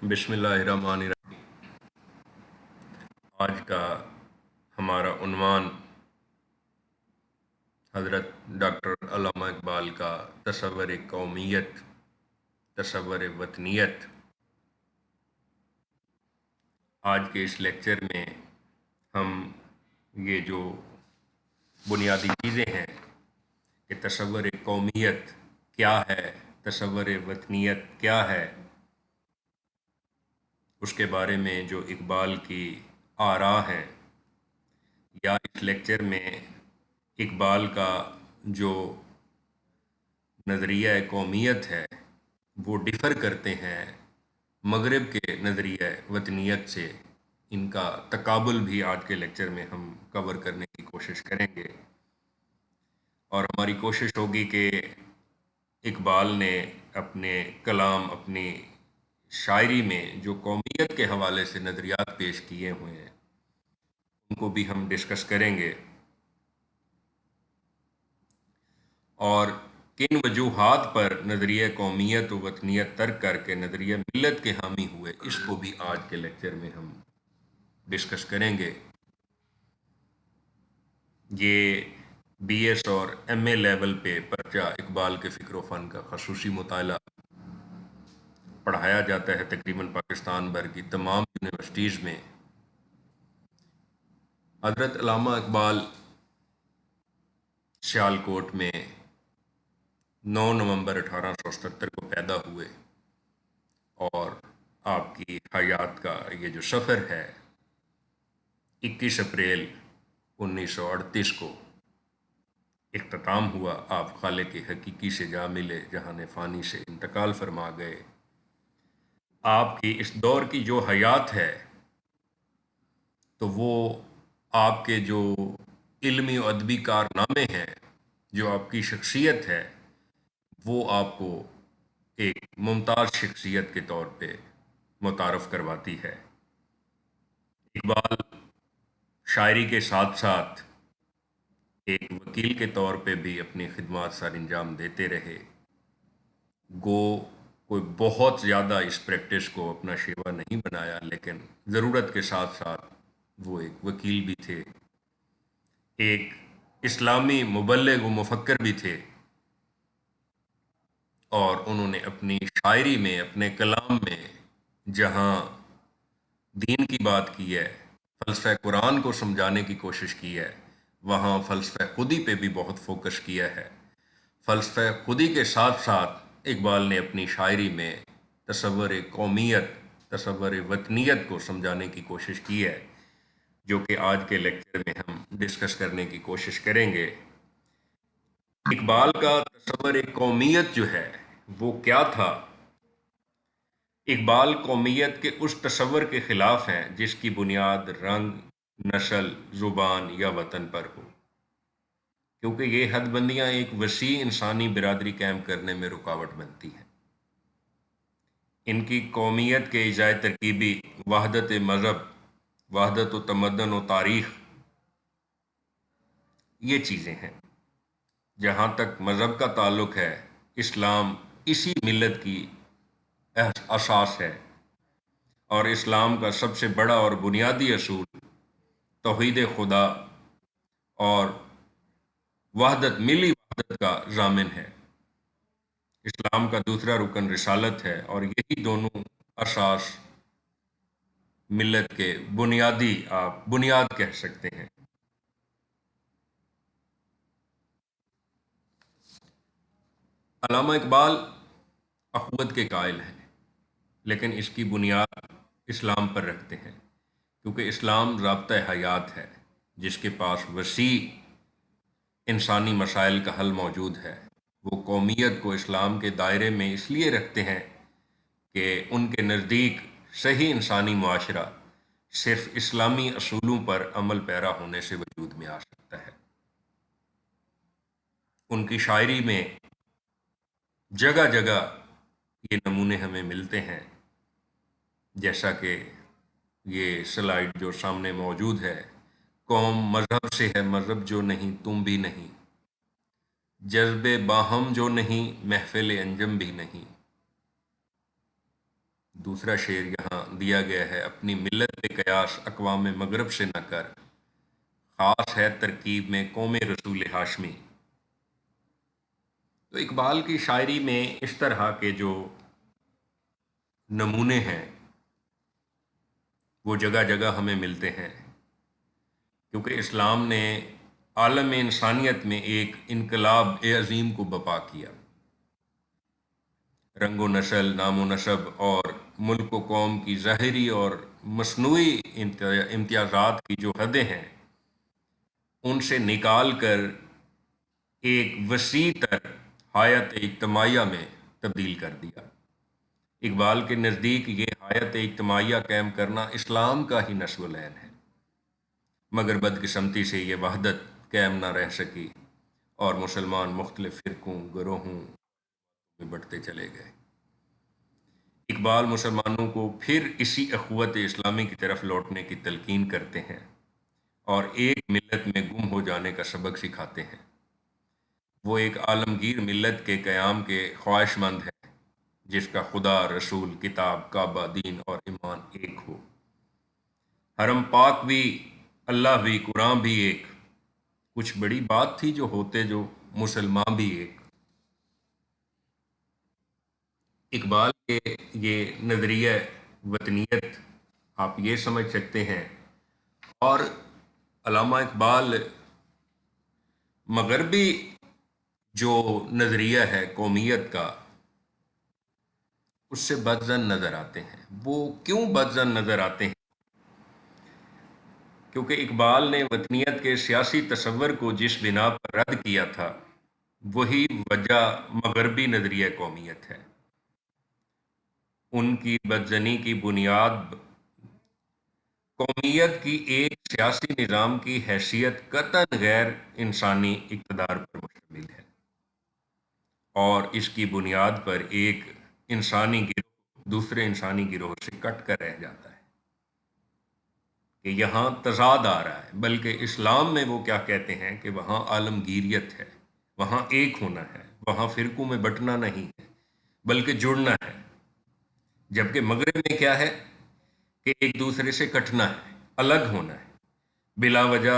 بسم اللہ الرحمن الرحیم۔ آج کا ہمارا عنوان حضرت ڈاکٹر علامہ اقبال کا تصور قومیت، تصور وطنیت۔ آج کے اس لیکچر میں ہم یہ جو بنیادی چیزیں ہیں کہ تصور قومیت کیا ہے، تصور وطنیت کیا ہے، اس کے بارے میں جو اقبال کی آراء ہیں، یا اس لیکچر میں اقبال کا جو نظریہ قومیت ہے وہ ڈفر کرتے ہیں مغرب کے نظریہ وطنیت سے، ان کا تقابل بھی آج کے لیکچر میں ہم کور کرنے کی کوشش کریں گے۔ اور ہماری کوشش ہوگی کہ اقبال نے اپنے کلام، اپنی شاعری میں جو قومیت کے حوالے سے نظریات پیش کیے ہوئے ہیں ان کو بھی ہم ڈسکس کریں گے، اور کن وجوہات پر نظریہ قومیت و وطنیت ترک کر کے نظریہ ملت کے حامی ہوئے، اس کو بھی آج کے لیکچر میں ہم ڈسکس کریں گے۔ یہ بی ایس اور ایم اے لیول پہ پرچہ اقبال کے فکر و فن کا خصوصی مطالعہ پڑھایا جاتا ہے تقریباً پاکستان بھر کی تمام یونیورسٹیز میں۔ حضرت علامہ اقبال سیالکوٹ میں 9 نومبر 1877 کو پیدا ہوئے، اور آپ کی حیات کا یہ جو سفر ہے 21 اپریل 1938 کو اختتام ہوا۔ آپ خالق حقیقی سے جا ملے، جہان فانی سے انتقال فرما گئے۔ آپ کی اس دور کی جو حیات ہے تو وہ آپ کے جو علمی و ادبی کارنامے ہیں، جو آپ کی شخصیت ہے، وہ آپ کو ایک ممتاز شخصیت کے طور پہ متعارف کرواتی ہے۔ اقبال شاعری کے ساتھ ساتھ ایک وکیل کے طور پہ بھی اپنی خدمات سر انجام دیتے رہے۔ گو کوئی بہت زیادہ اس پریکٹس کو اپنا شیوا نہیں بنایا، لیکن ضرورت کے ساتھ ساتھ وہ ایک وکیل بھی تھے، ایک اسلامی مبلغ و مفکر بھی تھے، اور انہوں نے اپنی شاعری میں، اپنے کلام میں جہاں دین کی بات کی ہے، فلسفہ قرآن کو سمجھانے کی کوشش کی ہے، وہاں فلسفہ خودی پہ بھی بہت فوکس کیا ہے۔ فلسفہ خودی کے ساتھ ساتھ اقبال نے اپنی شاعری میں تصور قومیت، تصور وطنیت کو سمجھانے کی کوشش کی ہے، جو کہ آج کے لیکچر میں ہم ڈسکس کرنے کی کوشش کریں گے۔ اقبال کا تصور قومیت جو ہے وہ کیا تھا؟ اقبال قومیت کے اس تصور کے خلاف ہیں جس کی بنیاد رنگ، نسل، زبان یا وطن پر ہو، کیونکہ یہ حد بندیاں ایک وسیع انسانی برادری قائم کرنے میں رکاوٹ بنتی ہیں۔ ان کی قومیت کے ازائے ترکیبی وحدت مذہب، وحدت و تمدن و تاریخ، یہ چیزیں ہیں۔ جہاں تک مذہب کا تعلق ہے، اسلام اسی ملت کی اساس ہے، اور اسلام کا سب سے بڑا اور بنیادی اصول توحید خدا اور وحدت، ملی وحدت کا ضامن ہے۔ اسلام کا دوسرا رکن رسالت ہے، اور یہی دونوں اساس ملت کے بنیادی، آپ بنیاد کہہ سکتے ہیں۔ علامہ اقبال اخوت کے قائل ہیں، لیکن اس کی بنیاد اسلام پر رکھتے ہیں، کیونکہ اسلام ضابطہ حیات ہے جس کے پاس وسیع انسانی مسائل کا حل موجود ہے۔ وہ قومیت کو اسلام کے دائرے میں اس لیے رکھتے ہیں کہ ان کے نزدیک صحیح انسانی معاشرہ صرف اسلامی اصولوں پر عمل پیرا ہونے سے وجود میں آ سکتا ہے۔ ان کی شاعری میں جگہ جگہ یہ نمونے ہمیں ملتے ہیں، جیسا کہ یہ سلائیڈ جو سامنے موجود ہے: قوم مذہب سے ہے، مذہب جو نہیں تم بھی نہیں، جذبے باہم جو نہیں محفل انجم بھی نہیں، دوسرا شعر یہاں دیا گیا ہے، اپنی ملت پہ قیاس اقوام مغرب سے نہ کر، خاص ہے ترکیب میں قوم رسول ہاشمی۔ تو اقبال کی شاعری میں اس طرح کے جو نمونے ہیں وہ جگہ جگہ ہمیں ملتے ہیں، کیونکہ اسلام نے عالم انسانیت میں ایک انقلاب عظیم کو برپا کیا۔ رنگ و نسل، نام و نسب اور ملک و قوم کی ظاہری اور مصنوعی امتیازات کی جو حدیں ہیں ان سے نکال کر ایک وسیع تر حیات اجتماعیہ میں تبدیل کر دیا۔ اقبال کے نزدیک یہ حیات اجتماعیہ قائم کرنا اسلام کا ہی نصب العین ہے، مگر بدقسمتی سے یہ وحدت قائم نہ رہ سکی اور مسلمان مختلف فرقوں، گروہوں میں بٹتے چلے گئے۔ اقبال مسلمانوں کو پھر اسی اخوت اسلامی کی طرف لوٹنے کی تلقین کرتے ہیں اور ایک ملت میں گم ہو جانے کا سبق سکھاتے ہیں۔ وہ ایک عالمگیر ملت کے قیام کے خواہش مند ہے جس کا خدا، رسول، کتاب، کعبہ، دین اور ایمان ایک ہو۔ حرم پاک بھی، اللہ بھی، قرآن بھی ایک، کچھ بڑی بات تھی جو ہوتے جو مسلمان بھی ایک۔ اقبال کے یہ نظریہ وطنیت آپ یہ سمجھ سکتے ہیں، اور علامہ اقبال مغربی جو نظریہ ہے قومیت کا اس سے بدظن نظر آتے ہیں۔ وہ کیوں بدظن نظر آتے ہیں؟ کیونکہ اقبال نے وطنیت کے سیاسی تصور کو جس بنا پر رد کیا تھا وہی وجہ مغربی نظریہ قومیت ہے۔ ان کی بدظنی کی بنیاد قومیت کی ایک سیاسی نظام کی حیثیت قطعاً غیر انسانی اقتدار پر مشتمل ہے، اور اس کی بنیاد پر ایک انسانی گروہ دوسرے انسانی گروہ سے کٹ کر رہ جاتا ہے کہ یہاں تضاد آ رہا ہے۔ بلکہ اسلام میں وہ کیا کہتے ہیں کہ وہاں عالمگیریت ہے، وہاں ایک ہونا ہے، وہاں فرقوں میں بٹنا نہیں ہے بلکہ جڑنا ہے۔ جبکہ مغرب میں کیا ہے کہ ایک دوسرے سے کٹنا ہے، الگ ہونا ہے، بلا وجہ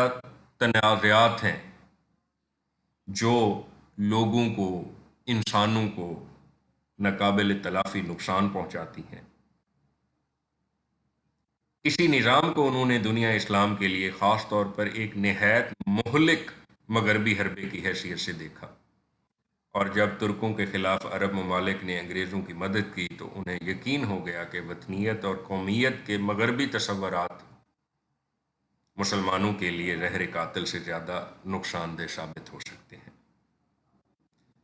تنازعات ہیں جو لوگوں کو، انسانوں کو ناقابل تلافی نقصان پہنچاتی ہیں۔ اسی نظام کو انہوں نے دنیا اسلام کے لیے خاص طور پر ایک نہایت مہلک مغربی حربے کی حیثیت سے دیکھا، اور جب ترکوں کے خلاف عرب ممالک نے انگریزوں کی مدد کی تو انہیں یقین ہو گیا کہ وطنیت اور قومیت کے مغربی تصورات مسلمانوں کے لیے زہر قاتل سے زیادہ نقصان دہ ثابت ہو سکتے ہیں۔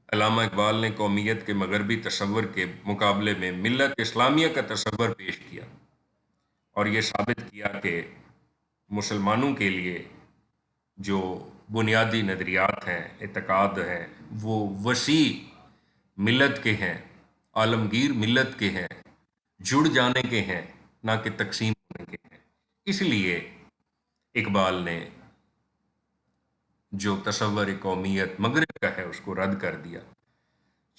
علامہ اقبال نے قومیت کے مغربی تصور کے مقابلے میں ملت اسلامیہ کا تصور پیش کیا اور یہ ثابت کیا کہ مسلمانوں کے لیے جو بنیادی نظریات ہیں، اعتقاد ہیں، وہ وسیع ملت کے ہیں، عالمگیر ملت کے ہیں، جڑ جانے کے ہیں، نہ کہ تقسیم ہونے کے ہیں۔ اس لیے اقبال نے جو تصور قومیت مغرب کا ہے اس کو رد کر دیا۔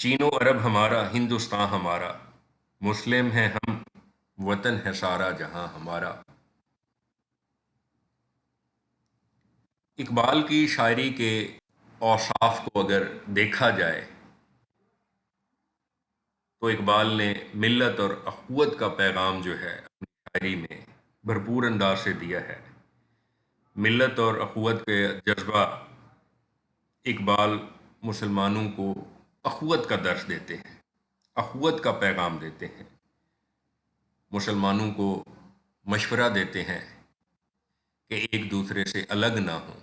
چین و عرب ہمارا، ہندوستان ہمارا، مسلم ہیں ہم، وطن ہے سارا جہاں ہمارا۔ اقبال کی شاعری کے اوصاف کو اگر دیکھا جائے تو اقبال نے ملت اور اخوت کا پیغام جو ہے اپنی شاعری میں بھرپور انداز سے دیا ہے۔ ملت اور اخوت کے جذبہ اقبال مسلمانوں کو اخوت کا درس دیتے ہیں، اخوت کا پیغام دیتے ہیں، مسلمانوں کو مشورہ دیتے ہیں کہ ایک دوسرے سے الگ نہ ہوں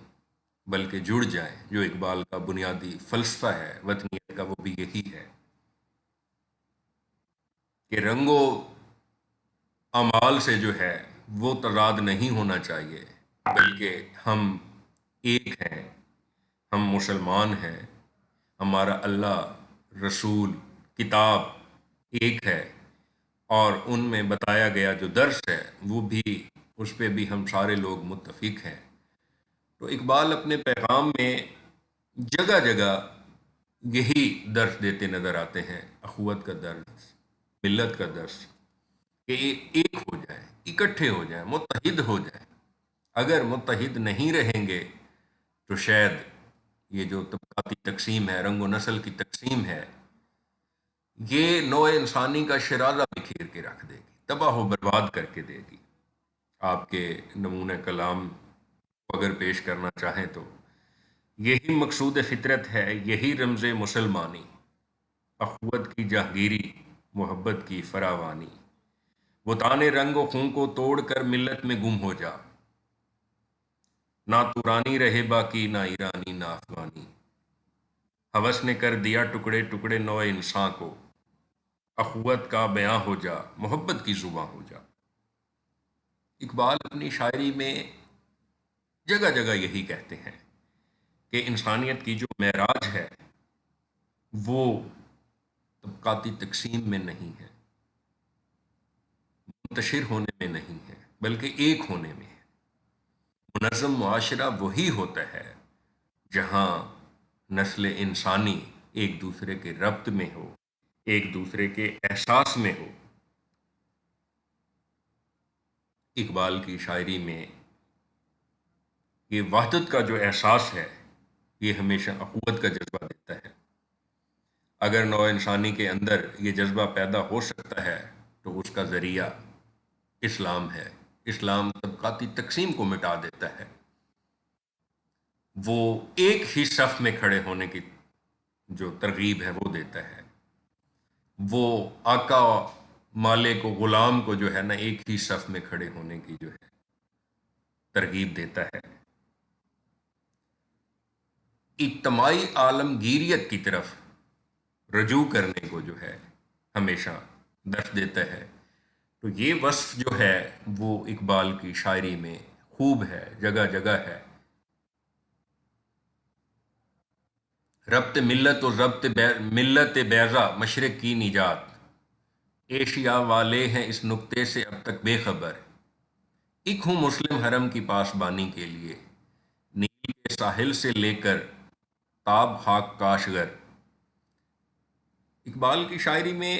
بلکہ جڑ جائیں۔ جو اقبال کا بنیادی فلسفہ ہے وطنیت کا وہ بھی یہی ہے کہ رنگ و اعمال سے جو ہے وہ تضاد نہیں ہونا چاہیے، بلکہ ہم ایک ہیں، ہم مسلمان ہیں، ہمارا اللہ، رسول، کتاب ایک ہے، اور ان میں بتایا گیا جو درس ہے وہ بھی، اس پہ بھی ہم سارے لوگ متفق ہیں۔ تو اقبال اپنے پیغام میں جگہ جگہ یہی درس دیتے نظر آتے ہیں، اخوت کا درس، ملت کا درس، کہ ایک ہو جائیں، اکٹھے ہو جائیں، متحد ہو جائیں۔ اگر متحد نہیں رہیں گے تو شاید یہ جو طبقاتی تقسیم ہے، رنگ و نسل کی تقسیم ہے، یہ نوع انسانی کا شرارہ بکھیر کے رکھ دے گی، تباہ و برباد کر کے دے گی۔ آپ کے نمونہ کلام کو اگر پیش کرنا چاہیں تو یہی مقصود فطرت ہے، یہی رمز مسلمانی، اخوت کی جاگیری، محبت کی فراوانی، بتانے رنگ و خون کو توڑ کر ملت میں گم ہو جا، نہ تورانی رہے باقی، نہ ایرانی نہ افغانی، ہوس نے کر دیا ٹکڑے ٹکڑے نوع انسان کو، اخوت کا بیاں ہو جا، محبت کی زباں ہو جا۔ اقبال اپنی شاعری میں جگہ جگہ یہی کہتے ہیں کہ انسانیت کی جو معراج ہے وہ طبقاتی تقسیم میں نہیں ہے، منتشر ہونے میں نہیں ہے، بلکہ ایک ہونے میں ہے۔ منظم معاشرہ وہی ہوتا ہے جہاں نسل انسانی ایک دوسرے کے ربط میں ہو، ایک دوسرے کے احساس میں ہو۔ اقبال کی شاعری میں یہ وحدت کا جو احساس ہے یہ ہمیشہ اخوت کا جذبہ دیتا ہے۔ اگر نوع انسانی کے اندر یہ جذبہ پیدا ہو سکتا ہے تو اس کا ذریعہ اسلام ہے۔ اسلام طبقاتی تقسیم کو مٹا دیتا ہے، وہ ایک ہی صف میں کھڑے ہونے کی جو ترغیب ہے وہ دیتا ہے، وہ آقا مالک و غلام کو جو ہے نا ایک ہی صف میں کھڑے ہونے کی جو ہے ترغیب دیتا ہے، اجتماعی عالمگیریت کی طرف رجوع کرنے کو جو ہے ہمیشہ درس دیتا ہے۔ تو یہ وصف جو ہے وہ اقبال کی شاعری میں خوب ہے، جگہ جگہ ہے۔ ربط ملت و ضبط ملت بیضا مشرق کی نجات، ایشیا والے ہیں اس نقطے سے اب تک بے خبر، ایک ہوں مسلم حرم کی پاسبانی کے لیے، نیل کے ساحل سے لے کر تاب خاک کاشغر۔ اقبال کی شاعری میں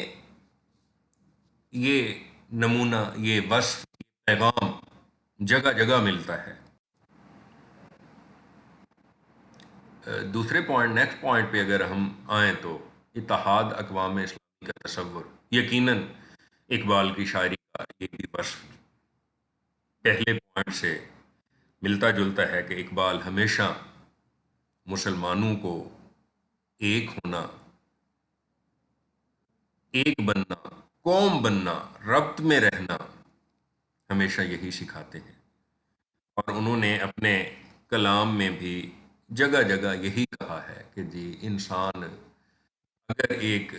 یہ نمونہ، یہ وصف، یہ پیغام جگہ جگہ ملتا ہے۔ دوسرے پوائنٹ، نیکسٹ پوائنٹ پہ اگر ہم آئیں تو اتحاد اقوام اسلامی کا تصور، یقیناً اقبال کی شاعری کا یہ بھی وصف پہلے پوائنٹ سے ملتا جلتا ہے کہ اقبال ہمیشہ مسلمانوں کو ایک ہونا، ایک بننا، قوم بننا، ربط میں رہنا ہمیشہ یہی سکھاتے ہیں۔ اور انہوں نے اپنے کلام میں بھی جگہ جگہ یہی کہا ہے کہ جی انسان اگر ایک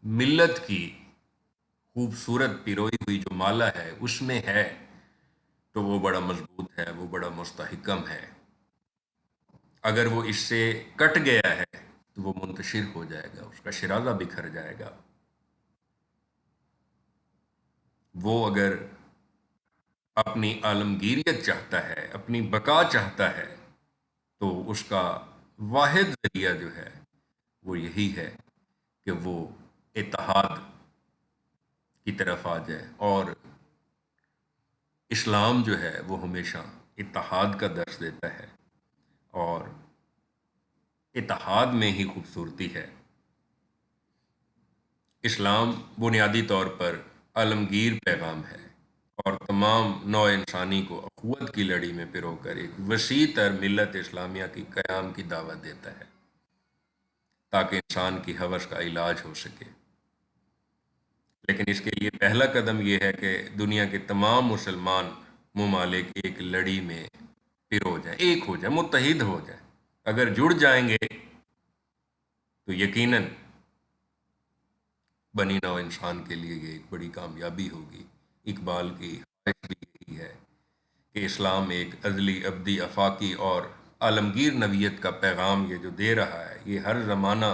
ملت کی خوبصورت پیروئی ہوئی جو مالا ہے اس میں ہے تو وہ بڑا مضبوط ہے، وہ بڑا مستحکم ہے۔ اگر وہ اس سے کٹ گیا ہے تو وہ منتشر ہو جائے گا، اس کا شرازہ بکھر جائے گا۔ وہ اگر اپنی عالمگیریت چاہتا ہے، اپنی بقا چاہتا ہے، تو اس کا واحد ذریعہ جو ہے وہ یہی ہے کہ وہ اتحاد کی طرف آ جائے۔ اور اسلام جو ہے وہ ہمیشہ اتحاد کا درس دیتا ہے، اور اتحاد میں ہی خوبصورتی ہے۔ اسلام بنیادی طور پر عالمگیر پیغام ہے اور تمام نوع انسانی کو اخوت کی لڑی میں پرو کر ایک وسیع تر ملت اسلامیہ کی قیام کی دعوت دیتا ہے تاکہ انسان کی ہوس کا علاج ہو سکے۔ لیکن اس کے لیے پہلا قدم یہ ہے کہ دنیا کے تمام مسلمان ممالک ایک لڑی میں پرو جائیں، ایک ہو جائیں، متحد ہو جائیں۔ اگر جڑ جائیں گے تو یقیناً بنی نوع انسان کے لیے یہ ایک بڑی کامیابی ہوگی۔ اقبال کی خواہش بھی یہی ہے کہ اسلام ایک ازلی، ابدی، آفاقی اور عالمگیر نوعیت کا پیغام یہ جو دے رہا ہے، یہ ہر زمانہ،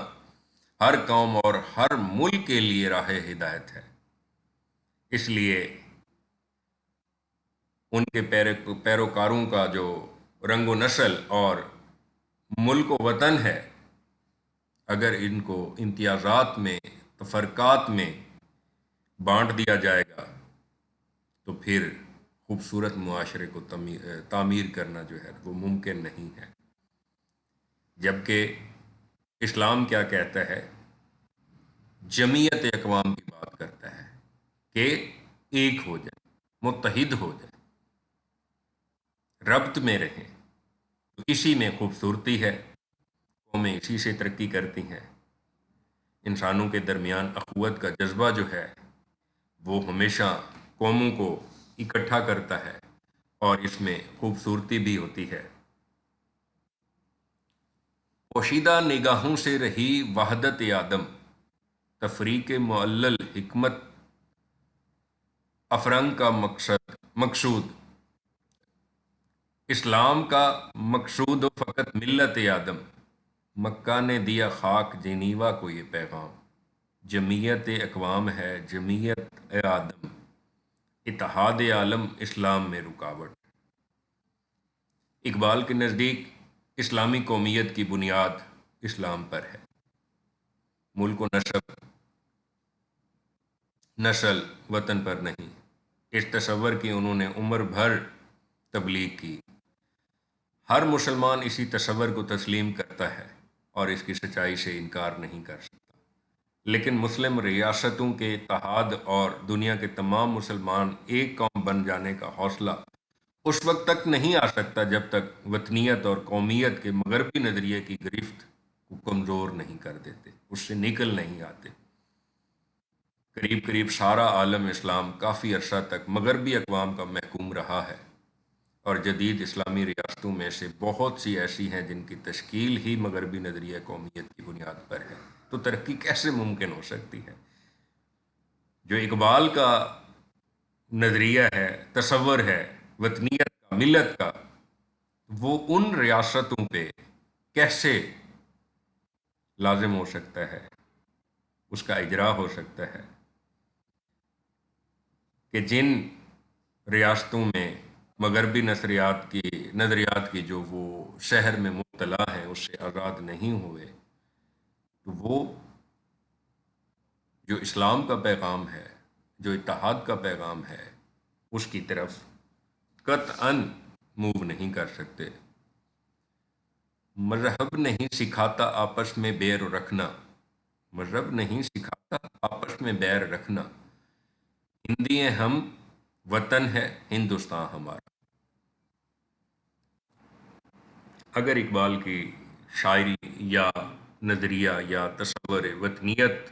ہر قوم اور ہر ملک کے لیے راہ ہدایت ہے۔ اس لیے ان کے پیروکاروں کا جو رنگ و نسل اور ملک و وطن ہے، اگر ان کو امتیازات میں، تفرقات میں بانٹ دیا جائے گا تو پھر خوبصورت معاشرے کو تعمیر کرنا جو ہے وہ ممکن نہیں ہے. جبکہ اسلام کیا کہتا ہے؟ جمعیت اقوام کی بات کرتا ہے کہ ایک ہو جائے، متحد ہو جائے، ربط میں رہیں. تو اسی میں خوبصورتی ہے. قومیں اسی سے ترقی کرتی ہیں. انسانوں کے درمیان اخوت کا جذبہ جو ہے وہ ہمیشہ قوموں کو اکٹھا کرتا ہے اور اس میں خوبصورتی بھی ہوتی ہے. پوشیدہ نگاہوں سے رہی وحدت آدم، تفریق معلل حکمت افرنگ کا مقصود. اسلام کا مقصود و فقط ملت آدم. مکہ نے دیا خاک جنیوا کو یہ پیغام. جمعیت اقوام ہے جمعیت آدم، اتحاد عالم اسلام میں رکاوٹ. اقبال کے نزدیک اسلامی قومیت کی بنیاد اسلام پر ہے. ملک و نسل وطن پر نہیں. اس تصور کی انہوں نے عمر بھر تبلیغ کی. ہر مسلمان اسی تصور کو تسلیم کرتا ہے اور اس کی سچائی سے انکار نہیں کر سکتا. لیکن مسلم ریاستوں کے اتحاد اور دنیا کے تمام مسلمان ایک قوم بن جانے کا حوصلہ اس وقت تک نہیں آ سکتا جب تک وطنیت اور قومیت کے مغربی نظریے کی گرفت کو کمزور نہیں کر دیتے، اس سے نکل نہیں آتے. قریب سارا عالم اسلام کافی عرصہ تک مغربی اقوام کا محکوم رہا ہے، اور جدید اسلامی ریاستوں میں سے بہت سی ایسی ہیں جن کی تشکیل ہی مغربی نظریہ قومیت کی بنیاد پر ہے. تو ترقی کیسے ممکن ہو سکتی ہے؟ جو اقبال کا نظریہ ہے، تصور ہے وطنیت کا، ملت کا، وہ ان ریاستوں پہ کیسے لازم ہو سکتا ہے، اس کا اجرا ہو سکتا ہے کہ جن ریاستوں میں مغربی نظریات کی جو وہ شہر میں مبتلا ہیں اس سے آزاد نہیں ہوئے، تو وہ جو اسلام کا پیغام ہے، جو اتحاد کا پیغام ہے، اس کی طرف قطعاً موو نہیں کر سکتے. مذہب نہیں سکھاتا آپس میں بیر رکھنا. مذہب نہیں سکھاتا آپس میں بیر رکھنا. ہندی ہیں ہم، وطن ہے ہندوستان ہمارا. اگر اقبال کی شاعری یا نظریہ یا تصور وطنیت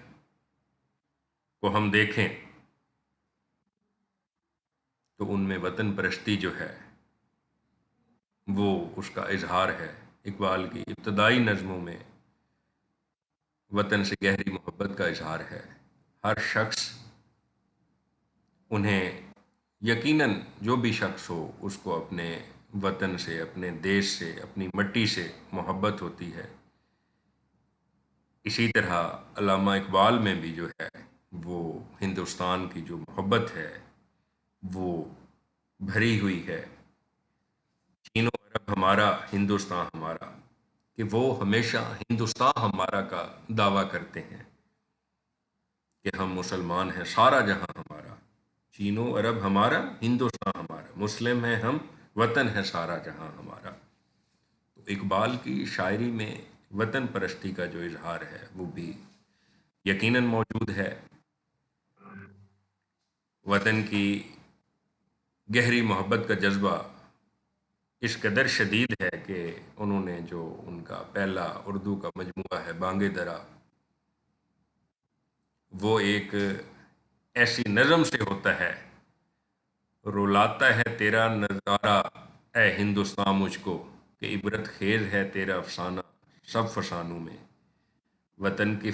کو ہم دیکھیں تو ان میں وطن پرستی جو ہے وہ اس کا اظہار ہے. اقبال کی ابتدائی نظموں میں وطن سے گہری محبت کا اظہار ہے. ہر شخص انہیں یقیناً جو بھی شخص ہو اس کو اپنے وطن سے، اپنے دیش سے، اپنی مٹی سے محبت ہوتی ہے. اسی طرح علامہ اقبال میں بھی جو ہے وہ ہندوستان کی جو محبت ہے وہ بھری ہوئی ہے. چین و عرب ہمارا، ہندوستان ہمارا، کہ وہ ہمیشہ ہندوستان ہمارا کا دعویٰ کرتے ہیں کہ ہم مسلمان ہیں، سارا جہاں ہمارا. چین و عرب ہمارا، ہندوستان ہمارا، مسلم ہیں ہم، وطن ہے سارا جہاں ہمارا. تو اقبال کی شاعری میں وطن پرستی کا جو اظہار ہے وہ بھی یقیناً موجود ہے. وطن کی گہری محبت کا جذبہ اس قدر شدید ہے کہ انہوں نے جو ان کا پہلا اردو کا مجموعہ ہے بانگ درا، وہ ایک ایسی نظم سے ہوتا ہے: رلاتا ہے تیرا نظارہ اے ہندوستان مجھ کو، کہ عبرت خیز ہے تیرا افسانہ سب فسانوں میں. وطن کی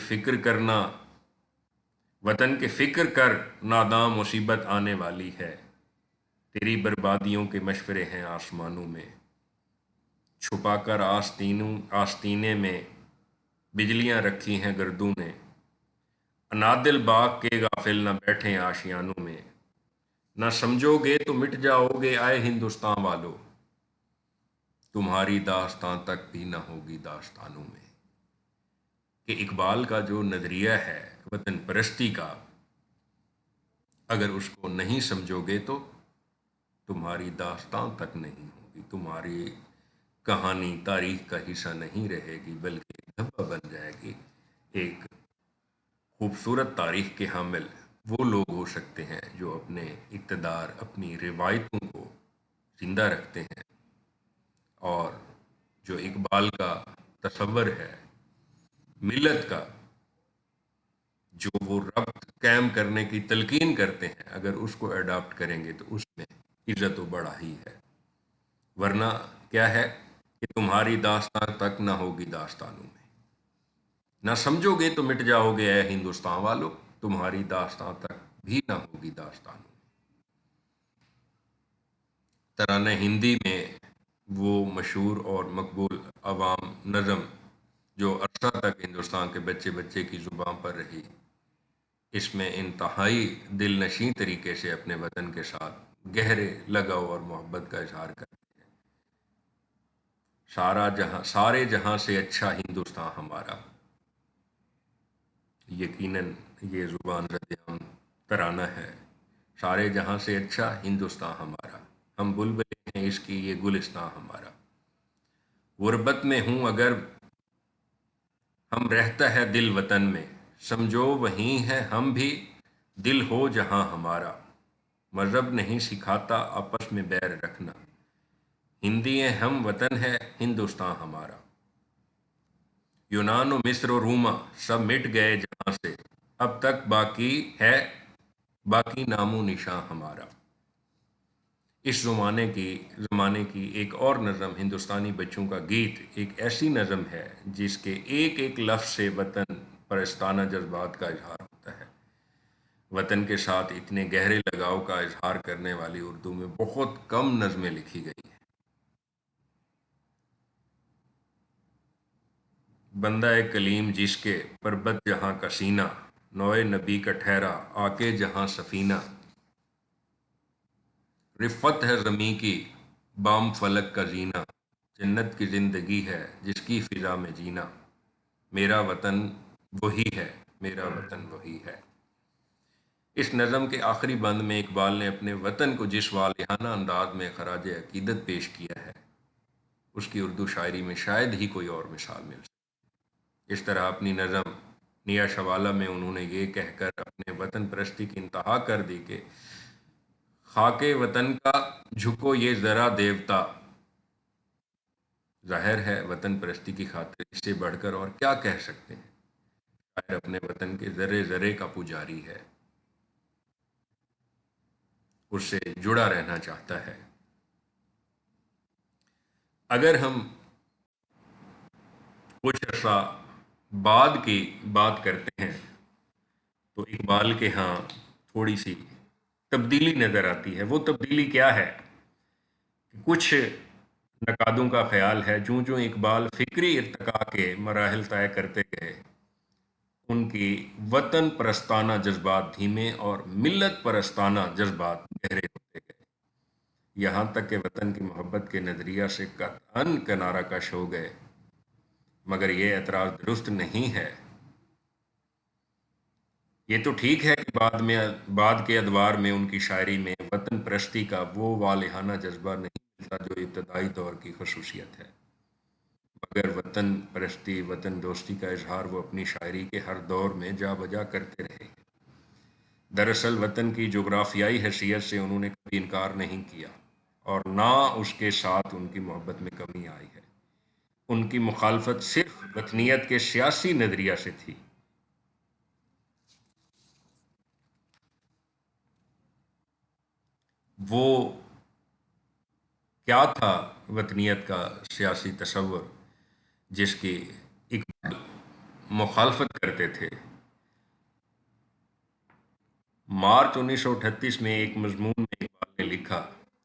فکر کر نادام مصیبت آنے والی ہے، تیری بربادیوں کے مشورے ہیں آسمانوں میں. چھپا کر آستینے میں بجلیاں رکھی ہیں گردوں نے، انادل باغ کے غافل نہ بیٹھیں آشیانوں میں. نہ سمجھو گے تو مٹ جاؤ گے آئے ہندوستان والو، تمہاری داستان تک بھی نہ ہوگی داستانوں میں. کہ اقبال کا جو نظریہ ہے وطن پرستی کا، اگر اس کو نہیں سمجھو گے تو تمہاری داستان تک نہیں ہوگی، تمہاری کہانی تاریخ کا حصہ نہیں رہے گی، بلکہ ایک دھبا بن جائے گی۔ ایک خوبصورت تاریخ کے حامل وہ لوگ ہو سکتے ہیں جو اپنے اقتدار، اپنی روایتوں کو زندہ رکھتے ہیں، اور جو اقبال کا تصور ہے ملت کا، جو وہ ربط قائم کرنے کی تلقین کرتے ہیں، اگر اس کو اڈاپٹ کریں گے تو اس میں عزت و بڑا ہی ہے۔ ورنہ کیا ہے کہ تمہاری داستان تک نہ ہوگی داستانوں میں، نہ سمجھو گے تو مٹ جاؤ گے اے ہندوستان والو، تمہاری داستان تک بھی نہ ہوگی داستانوں میں۔ ترانہ ہندی میں وہ مشہور اور مقبول عوام نظم جو عرصہ تک ہندوستان کے بچے بچے کی زبان پر رہی، اس میں انتہائی دل نشیں طریقے سے اپنے وطن کے ساتھ گہرے لگاؤ اور محبت کا اظہار کرتے ہیں۔ سارے جہاں سے اچھا ہندوستان ہمارا، یقیناً یہ زبان زد عام ترانہ ہے۔ سارے جہاں سے اچھا ہندوستان ہمارا، ہم بلبلیں ہیں اس کی یہ گلستان ہمارا۔ غربت میں ہوں اگر ہم رہتا ہے دل وطن میں، سمجھو وہیں ہے ہم بھی، دل ہو جہاں ہمارا۔ مذہب نہیں سکھاتا آپس میں بیر رکھنا، ہندی ہیں ہم وطن ہے ہندوستان ہمارا۔ یونان و مصر و روما سب مٹ گئے جہاں سے، اب تک باقی ہے باقی نام و نشاں ہمارا۔ اس زمانے کی ایک اور نظم ہندوستانی بچوں کا گیت ایک ایسی نظم ہے جس کے ایک ایک لفظ سے وطن پرستانہ جذبات کا اظہار ہوتا ہے۔ وطن کے ساتھ اتنے گہرے لگاؤ کا اظہار کرنے والی اردو میں بہت کم نظمیں لکھی گئی ہیں۔ بندہ کلیم جس کے پربت جہاں کا سینہ، نوئے نبی کا ٹھہرا آ کے جہاں سفینہ۔ رفت ہے زمیں کی بام فلک کا زینہ، جنت کی زندگی ہے جس کی فضا میں جینا۔ میرا وطن وہی ہے، میرا وطن وہی ہے۔ اس نظم کے آخری بند میں اقبال نے اپنے وطن کو جس والہانہ انداز میں خراج عقیدت پیش کیا ہے، اس کی اردو شاعری میں شاید ہی کوئی اور مثال مل سکے۔ اس طرح اپنی نظم نیا شوالا میں انہوں نے یہ کہہ کر اپنے وطن پرستی کی انتہا کر دی کہ خاک وطن کا جھکو یہ ذرا دیوتا۔ ظاہر ہے وطن پرستی کی خاطر اس سے بڑھ کر اور کیا کہہ سکتے ہیں۔ شاعر اپنے وطن کے ذرے ذرے کا پجاری ہے، اس سے جڑا رہنا چاہتا ہے۔ اگر ہم کچھ عرصہ بعد کی بات کرتے ہیں تو اقبال کے ہاں تھوڑی سی تبدیلی نظر آتی ہے۔ وہ تبدیلی کیا ہے؟ کچھ نقادوں کا خیال ہے جوں جوں اقبال فکری ارتقاء کے مراحل طے کرتے گئے، ان کی وطن پرستانہ جذبات دھیمے اور ملت پرستانہ جذبات گہرے ہوتے گئے، یہاں تک کہ وطن کی محبت کے نظریہ سے قطعاً کنارہ کش ہو گئے۔ مگر یہ اعتراض درست نہیں ہے۔ یہ تو ٹھیک ہے کہ بعد کے ادوار میں ان کی شاعری میں وطن پرستی کا وہ والہانہ جذبہ نہیں ملتا جو ابتدائی دور کی خصوصیت ہے، مگر وطن پرستی، وطن دوستی کا اظہار وہ اپنی شاعری کے ہر دور میں جا بجا کرتے رہے۔ دراصل وطن کی جغرافیائی حیثیت سے انہوں نے کبھی انکار نہیں کیا، اور نہ اس کے ساتھ ان کی محبت میں کمی آئی ہے۔ ان کی مخالفت صرف وطنیت کے سیاسی نظریہ سے تھی۔ وہ کیا تھا وطنیت کا سیاسی تصور جس کی اقبال مخالفت کرتے تھے؟ مارچ 1938 میں ایک مضمون میں اقبال نے لکھا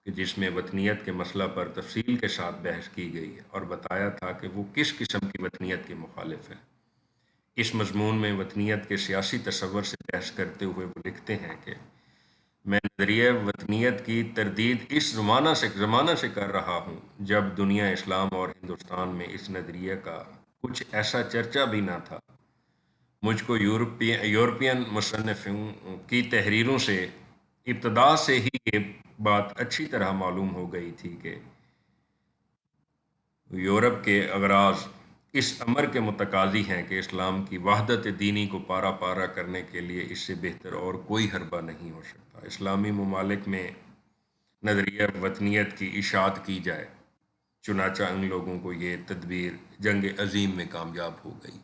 کہ جس میں وطنیت کے مسئلہ پر تفصیل کے ساتھ بحث کی گئی اور بتایا تھا کہ وہ کس قسم کی وطنیت کے مخالف ہیں۔ اس مضمون میں وطنیت کے سیاسی تصور سے بحث کرتے ہوئے وہ لکھتے ہیں کہ میں نظریہ وطنیت کی تردید اس زمانہ سے کر رہا ہوں جب دنیا اسلام اور ہندوستان میں اس نظریے کا کچھ ایسا چرچا بھی نہ تھا۔ مجھ کو یورپین مصنفوں کی تحریروں سے ابتدا سے ہی یہ بات اچھی طرح معلوم ہو گئی تھی کہ یورپ کے اغراض اس امر کے متقاضی ہیں کہ اسلام کی وحدت دینی کو پارا پارا کرنے کے لیے اس سے بہتر اور کوئی حربہ نہیں ہو سکتا۔ اسلامی ممالک میں نظریہ وطنیت کی اشاعت کی جائے، چنانچہ ان لوگوں کو یہ تدبیر جنگ عظیم میں کامیاب ہو گئی۔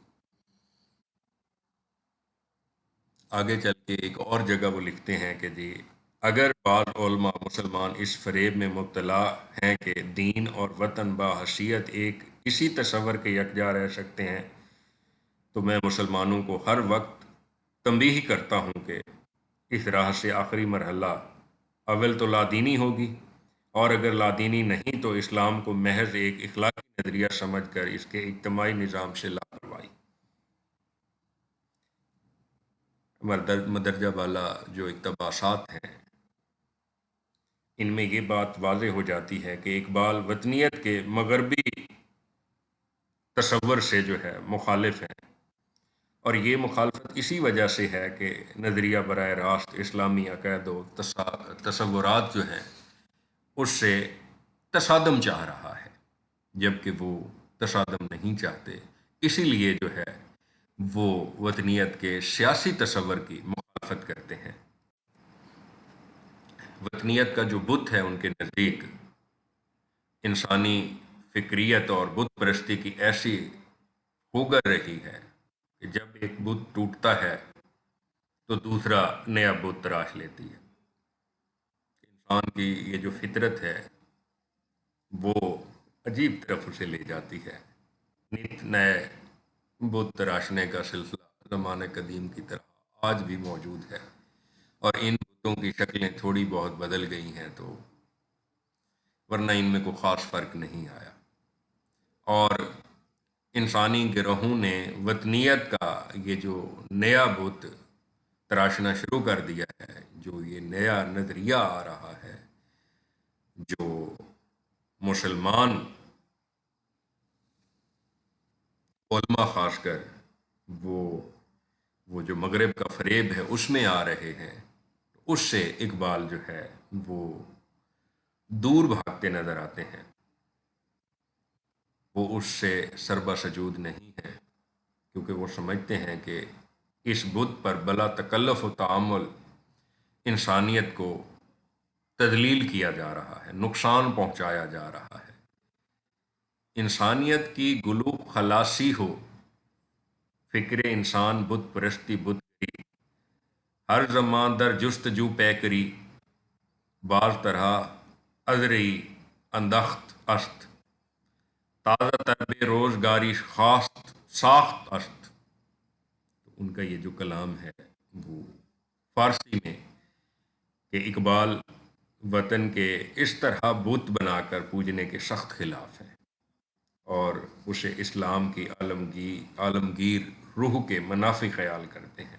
آگے چل کے ایک اور جگہ وہ لکھتے ہیں کہ جی اگر بعض علماء مسلمان اس فریب میں مبتلا ہیں کہ دین اور وطن بحیثیت ایک اسی تصور کے یکجا رہ سکتے ہیں، تو میں مسلمانوں کو ہر وقت تنبیہ کرتا ہوں کہ اس راہ سے آخری مرحلہ اول تو لادینی ہوگی، اور اگر لادینی نہیں تو اسلام کو محض ایک اخلاقی نظریہ سمجھ کر اس کے اجتماعی نظام سے لاپرواہی۔ مدرجہ بالا جو اقتباسات ہیں ان میں یہ بات واضح ہو جاتی ہے کہ اقبال وطنیت کے مغربی تصور سے جو ہے مخالف ہیں، اور یہ مخالفت اسی وجہ سے ہے کہ نظریہ براہ راست اسلامی عقائد و تصورات جو ہیں اس سے تصادم چاہ رہا ہے، جبکہ وہ تصادم نہیں چاہتے، اسی لیے جو ہے وہ وطنیت کے سیاسی تصور کی مخالفت کرتے ہیں۔ وطنیت کا جو بت ہے ان کے نزدیک انسانی فکریت اور بت پرستی کی ایسی ہوگر رہی ہے کہ جب ایک بت ٹوٹتا ہے تو دوسرا نیا بت تراش لیتی ہے۔ انسان کی یہ جو فطرت ہے وہ عجیب طرف اسے لے جاتی ہے، نت نئے بت تراشنے کا سلسلہ زمانہ قدیم کی طرح آج بھی موجود ہے، اور ان بتوں کی شکلیں تھوڑی بہت بدل گئی ہیں تو ورنہ ان میں کوئی خاص فرق نہیں آیا۔ اور انسانی گروہوں نے وطنیت کا یہ جو نیا بت تراشنا شروع کر دیا ہے، جو یہ نیا نظریہ آ رہا ہے، جو مسلمان علماء خاص کر وہ جو مغرب کا فریب ہے اس میں آ رہے ہیں، اس سے اقبال جو ہے وہ دور بھاگتے نظر آتے ہیں، وہ اس سے سربا سجود نہیں ہے، کیونکہ وہ سمجھتے ہیں کہ اس بت پر بلا تکلف و تعامل انسانیت کو تذلیل کیا جا رہا ہے، نقصان پہنچایا جا رہا ہے۔ انسانیت کی گلوب خلاصی ہو، فکر انسان بت پرستی بت کری، ہر زمان در جستجو پے کری، باز طرح ازرئی اندخت است، تازہ طرب روزگاری خواست ساخت است۔ ان کا یہ جو کلام ہے وہ فارسی میں کہ اقبال وطن کے اس طرح بت بنا کر پوجنے کے سخت خلاف ہیں، اور اسے اسلام کی عالمگیر روح کے منافی خیال کرتے ہیں،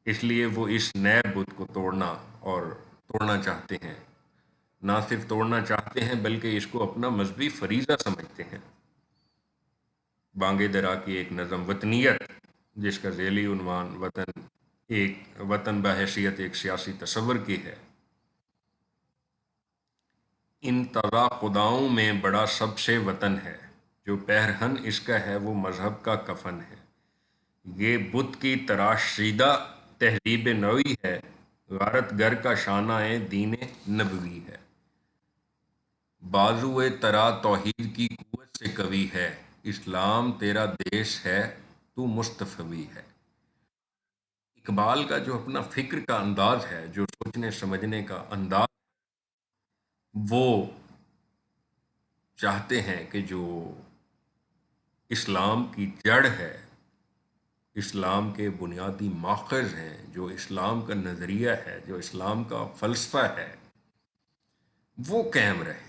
اس لیے وہ اس نئے بت کو توڑنا چاہتے ہیں، نہ صرف توڑنا چاہتے ہیں بلکہ اس کو اپنا مذہبی فریضہ سمجھتے ہیں۔ بانگے درا کی ایک نظم وطنیت، جس کا ذیلی عنوان وطن بحیثیت ایک سیاسی تصور کی ہے، ان تضا خداؤں میں بڑا سب سے وطن ہے، جو پیرہن اس کا ہے وہ مذہب کا کفن ہے، یہ بت کی تراشیدہ تہذیب نوی ہے، غارت گر کا شانہ دین نبوی ہے، بازوئے ترا توحید کی قوت سے قوی ہے، اسلام تیرا دیش ہے تو مصطفی ہے۔ اقبال کا جو اپنا فکر کا انداز ہے، جو سوچنے سمجھنے کا انداز، وہ چاہتے ہیں کہ جو اسلام کی جڑ ہے، اسلام کے بنیادی ماخذ ہیں، جو اسلام کا نظریہ ہے، جو اسلام کا فلسفہ ہے، وہ قائم رہے،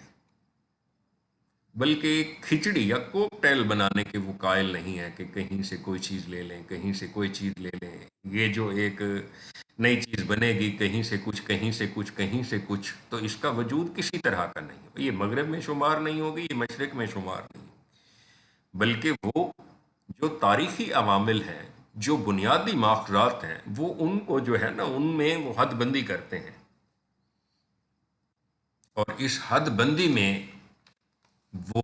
بلکہ ایک کھچڑی یا کوکٹیل بنانے کے وہ قائل نہیں ہے کہ کہیں سے کوئی چیز لے لیں، کہیں سے کوئی چیز لے لیں، یہ جو ایک نئی چیز بنے گی، کہیں سے کچھ کہیں سے کچھ کہیں سے کچھ، تو اس کا وجود کسی طرح کا نہیں ہو، یہ مغرب میں شمار نہیں ہوگی، یہ مشرق میں شمار نہیں ہوگی، بلکہ وہ جو تاریخی عوامل ہیں جو بنیادی ماخذات ہیں وہ ان کو جو ہے نا ان میں وہ حد بندی کرتے ہیں، اور اس حد بندی میں وہ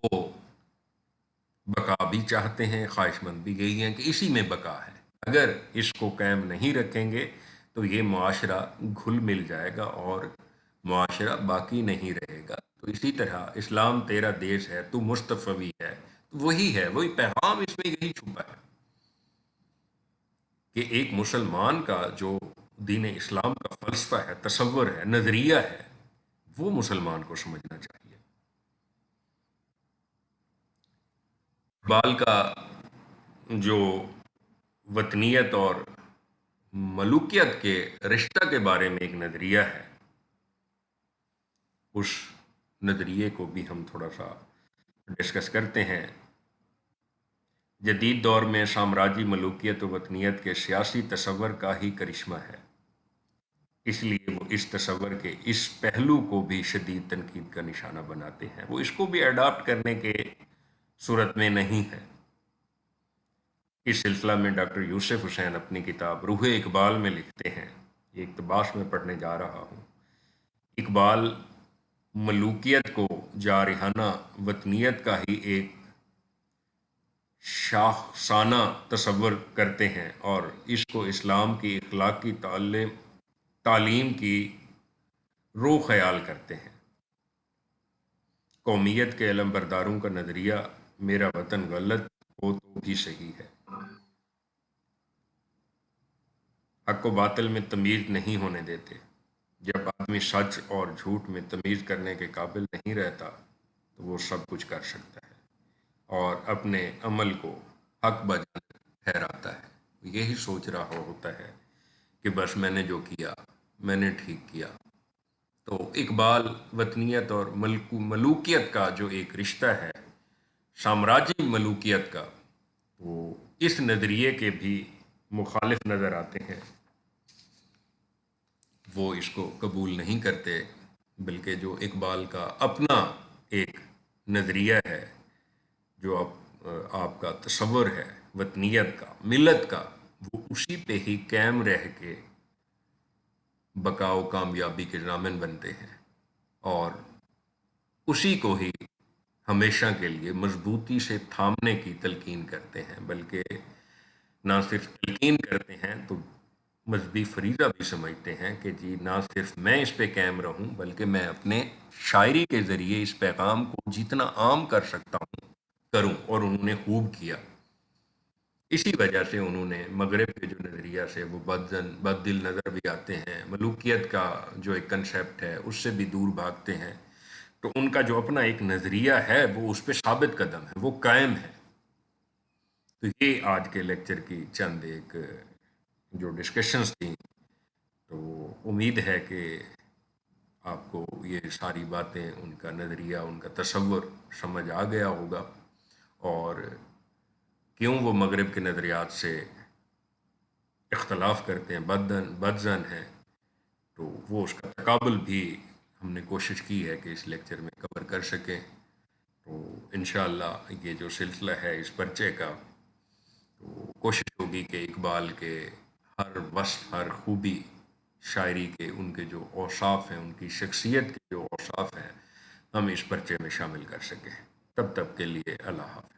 بقا بھی چاہتے ہیں، خواہش مند بھی یہی ہیں کہ اسی میں بقا ہے۔ اگر اس کو قائم نہیں رکھیں گے تو یہ معاشرہ گھل مل جائے گا اور معاشرہ باقی نہیں رہے گا۔ تو اسی طرح اسلام تیرا دیش ہے، تو مصطفی ہے، وہی ہے، وہی پیغام اس میں یہی چھپا ہے کہ ایک مسلمان کا جو دین اسلام کا فلسفہ ہے، تصور ہے، نظریہ ہے، وہ مسلمان کو سمجھنا چاہیے۔ اقبال کا جو وطنیت اور ملوکیت کے رشتہ کے بارے میں ایک نظریہ ہے، اس نظریے کو بھی ہم تھوڑا سا ڈسکس کرتے ہیں۔ جدید دور میں سامراجی ملوکیت و وطنیت کے سیاسی تصور کا ہی کرشمہ ہے، اس لیے وہ اس تصور کے اس پہلو کو بھی شدید تنقید کا نشانہ بناتے ہیں۔ وہ اس کو بھی اڈاپٹ کرنے کے صورت میں نہیں ہے۔ اس سلسلہ میں ڈاکٹر یوسف حسین اپنی کتاب روح اقبال میں لکھتے ہیں، یہ اقتباس میں پڑھنے جا رہا ہوں: اقبال ملوکیت کو جارحانہ وطنیت کا ہی ایک شاخسانہ تصور کرتے ہیں اور اس کو اسلام کی اخلاقی تعلیم کی رو خیال کرتے ہیں۔ قومیت کے علم برداروں کا نظریہ میرا وطن غلط ہو تو بھی صحیح ہے، حق و باطل میں تمیز نہیں ہونے دیتے۔ جب آدمی سچ اور جھوٹ میں تمیز کرنے کے قابل نہیں رہتا تو وہ سب کچھ کر سکتا ہے اور اپنے عمل کو حق بجانب ٹھہراتا ہے۔ یہی سوچ رہا ہوتا ہے کہ بس میں نے جو کیا میں نے ٹھیک کیا۔ تو اقبال وطنیت اور ملوکیت کا جو ایک رشتہ ہے، سامراجی ملوکیت کا، وہ اس نظریے کے بھی مخالف نظر آتے ہیں۔ وہ اس کو قبول نہیں کرتے، بلکہ جو اقبال کا اپنا ایک نظریہ ہے، جو آپ کا تصور ہے وطنیت کا، ملت کا، وہ اسی پہ ہی قائم رہ کے بقا و کامیابی کے ضامن بنتے ہیں اور اسی کو ہی ہمیشہ کے لیے مضبوطی سے تھامنے کی تلقین کرتے ہیں، بلکہ نہ صرف تلقین کرتے ہیں تو مذہبی فریضہ بھی سمجھتے ہیں کہ جی نہ صرف میں اس پہ قائم رہوں بلکہ میں اپنے شاعری کے ذریعے اس پیغام کو جتنا عام کر سکتا ہوں کروں، اور انہوں نے خوب کیا۔ اسی وجہ سے انہوں نے مغرب کے جو نظریہ سے وہ بد دل نظر بھی آتے ہیں، ملوکیت کا جو ایک کنسیپٹ ہے اس سے بھی دور بھاگتے ہیں، تو ان کا جو اپنا ایک نظریہ ہے وہ اس پہ ثابت قدم ہے، وہ قائم ہے۔ تو یہ آج کے لیکچر کی چند ایک جو ڈسکشنز تھیں، تو امید ہے کہ آپ کو یہ ساری باتیں، ان کا نظریہ، ان کا تصور سمجھ آ گیا ہوگا، اور کیوں وہ مغرب کے نظریات سے اختلاف کرتے ہیں، بدظن ہیں، تو وہ اس کا تقابل بھی ہم نے کوشش کی ہے کہ اس لیکچر میں کور کر سکیں۔ تو انشاءاللہ یہ جو سلسلہ ہے اس پرچے کا، تو کوشش ہوگی کہ اقبال کے ہر وصف، ہر خوبی، شاعری کے ان کے جو اوصاف ہیں، ان کی شخصیت کے جو اوصاف ہیں، ہم اس پرچے میں شامل کر سکیں۔ تب تک کے لیے اللہ حافظ۔